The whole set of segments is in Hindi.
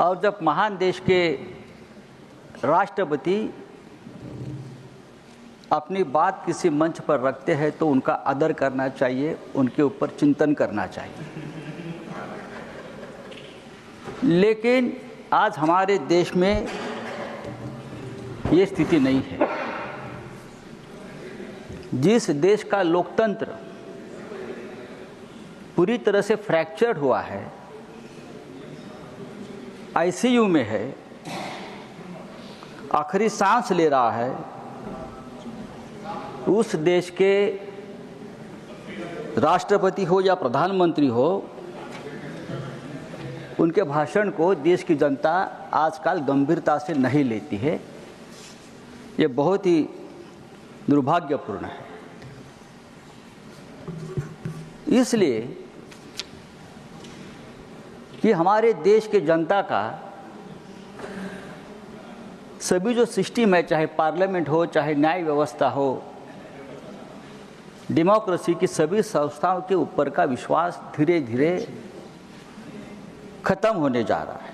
और जब महान देश के राष्ट्रपति अपनी बात किसी मंच पर रखते हैं तो उनका आदर करना चाहिए, उनके ऊपर चिंतन करना चाहिए। लेकिन आज हमारे देश में ये स्थिति नहीं है। जिस देश का लोकतंत्र पूरी तरह से फ्रैक्चर्ड हुआ है, आईसीयू में है, आखिरी सांस ले रहा है, उस देश के राष्ट्रपति हो या प्रधानमंत्री हो, उनके भाषण को देश की जनता आजकल गंभीरता से नहीं लेती है। ये बहुत ही दुर्भाग्यपूर्ण है। इसलिए कि हमारे देश के जनता का सभी जो सिस्टम है, चाहे पार्लियामेंट हो, चाहे न्याय व्यवस्था हो, डेमोक्रेसी की सभी संस्थाओं के ऊपर का विश्वास धीरे धीरे खत्म होने जा रहा है।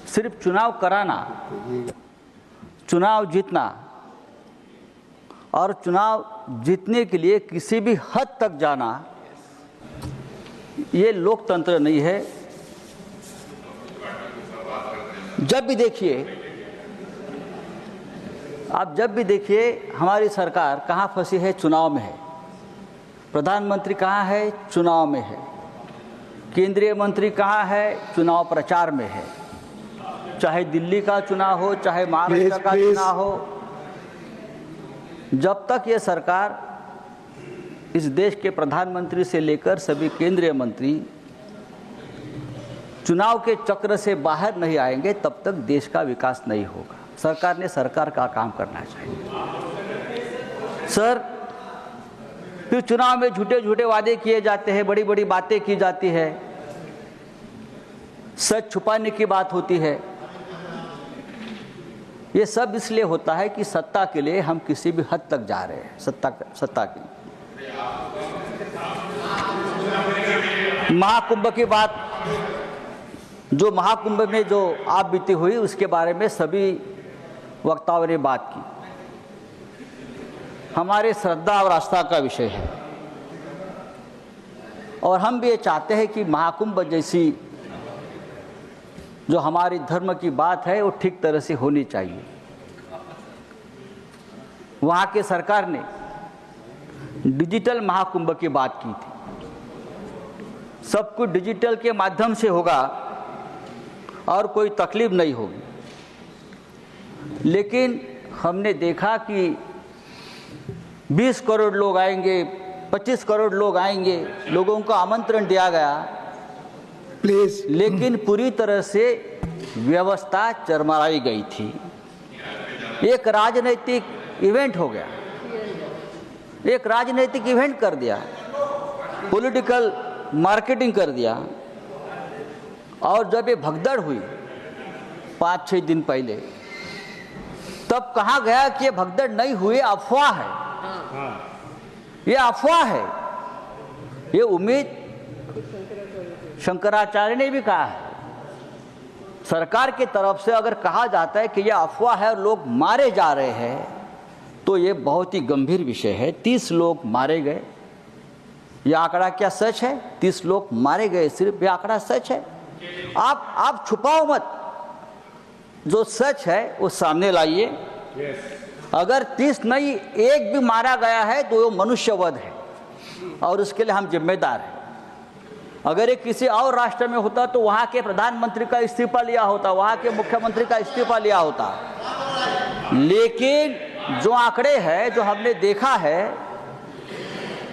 सिर्फ चुनाव कराना, चुनाव जीतना और चुनाव जीतने के लिए किसी भी हद तक जाना, ये लोकतंत्र नहीं है। जब भी देखिए, आप जब भी देखिए हमारी सरकार कहाँ फंसी है, चुनाव में है। प्रधानमंत्री कहाँ है, चुनाव में है। केंद्रीय मंत्री कहाँ है, चुनाव प्रचार में है। चाहे दिल्ली का चुनाव हो, चाहे महाराष्ट्र का चुनाव हो, जब तक ये सरकार, इस देश के प्रधानमंत्री से लेकर सभी केंद्रीय मंत्री चुनाव के चक्र से बाहर नहीं आएंगे, तब तक देश का विकास नहीं होगा। सरकार ने सरकार का काम करना चाहिए। सर, फिर चुनाव में झूठे झूठे वादे किए जाते हैं, बड़ी बड़ी बातें की जाती है, सच छुपाने की बात होती है। ये सब इसलिए होता है कि सत्ता के लिए हम किसी भी हद तक जा रहे हैं। सत्ता के लिए महाकुंभ की बात, जो महाकुंभ में जो आप बीती हुई, उसके बारे में सभी वक्ताओं ने बात की। हमारे श्रद्धा और आस्था का विषय है और हम भी ये चाहते हैं कि महाकुंभ जैसी जो हमारी धर्म की बात है वो ठीक तरह से होनी चाहिए। वहाँ के सरकार ने डिजिटल महाकुंभ की बात की थी। सब कुछ डिजिटल के माध्यम से होगा और कोई तकलीफ नहीं होगी। लेकिन हमने देखा कि 20 करोड़ लोग आएंगे, 25 करोड़ लोग आएंगे, लोगों को आमंत्रण दिया गया, प्लीज, लेकिन पूरी तरह से व्यवस्था चरमराई गई थी। एक राजनीतिक इवेंट हो गया, एक राजनीतिक इवेंट कर दिया, पॉलिटिकल मार्केटिंग कर दिया। और जब ये भगदड़ हुई 5-6 दिन पहले, तब कहा गया कि ये भगदड़ नहीं हुई, अफवाह है, ये अफवाह है। ये उम्मीद शंकराचार्य ने भी कहा है। सरकार की तरफ से अगर कहा जाता है कि ये अफवाह है और लोग मारे जा रहे हैं, तो ये बहुत ही गंभीर विषय है। 30 लोग मारे गए, यह आंकड़ा क्या सच है? 30 लोग मारे गए, सिर्फ यह आंकड़ा सच है? आप छुपाओ मत, जो सच है वो सामने लाइए। अगर 30 नहीं, एक भी मारा गया है तो वो मनुष्यवध है और उसके लिए हम जिम्मेदार हैं। अगर ये किसी और राष्ट्र में होता तो वहाँ के प्रधानमंत्री का इस्तीफा लिया होता, वहाँ के मुख्यमंत्री का इस्तीफा लिया होता। लेकिन जो आंकड़े हैं, जो हमने देखा है,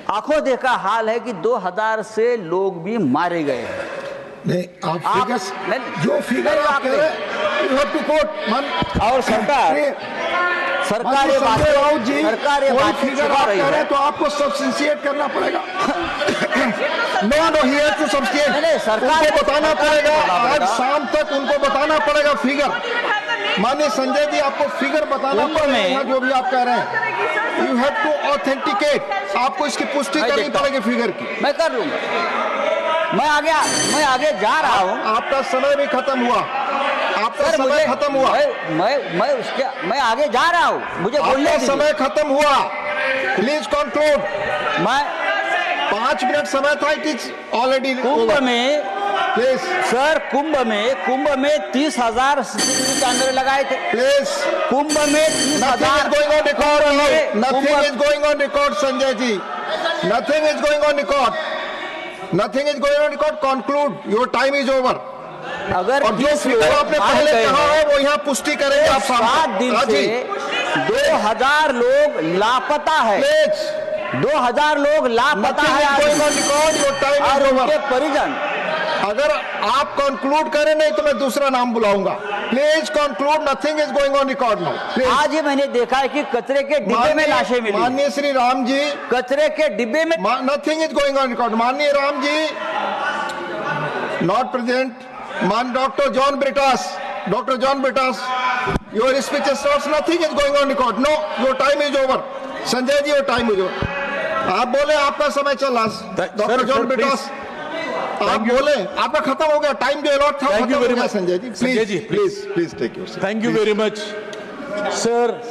आंखों देखा हाल है कि 2000 से लोग भी मारे गए हैं। नहीं, आप जो फिगर आप कह रहे हैं, और सरकार ये फिगर आप कह रहे हैं तो आपको सब्सटेंशिएट करना पड़ेगा। नो हियर टू सब्सटेंशिएट, सरकार को बताना पड़ेगा। आज शाम तक उनको बताना पड़ेगा फिगर। माननीय संजय जी, आपको फिगर बताना पड़ेगा जो भी आप कह रहे हैं। यू हैव टू ऑथेंटिकेट, आपको इसकी पुष्टि करनी पड़ेगी फिगर की। मैं कर लूंगा। मैं आगे जा रहा हूँ। आपका समय भी खत्म हुआ, आपका सर, समय खत्म हुआ, मैं आगे जा रहा हूँ, मुझे बोलने आपका दीजिए। समय खत्म हुआ। Please conclude. मैं 5 मिनट समय था, इट इज ऑलरेडी कुंभ में प्लीज सर कुंभ में 30,000 CCTV कैमरे लगाए थे। प्लीज। कुंभ में 30,000 going on record, nothing is going on record Sanjay ji, nothing is going on record, nothing is going on record. Conclude, your time is over. अगर और जो फिगर आपने पहले कहा है वो यहाँ पुष्टि करेंगे आप 7 दिन से 2000 लोग लापता है। 2000 लोग लापता है और उनके परिजन। अगर आप कंक्लूड करें नहीं तो मैं दूसरा नाम बुलाऊंगा। Please conclude, nothing is going on record now. आज ही मैंने देखा है कि कचरे के डिब्बे में लाशें मिली। माननीय श्री राम जी, कचरे के डिब्बे में nothing is going on record. माननीय राम जी नॉट प्रेजेंट। मान doctor John Brittas, your speech starts, nothing is going on record. No, your time is over. Sanjay ji, your time is over. आप बोले आपका समय चला। डॉक्टर जॉन ब्रिटास, आप बोले आपका खत्म हो गया, टाइम जो अलॉट था। Thank you very much Sanjay ji, please take your. Thank you very much sir.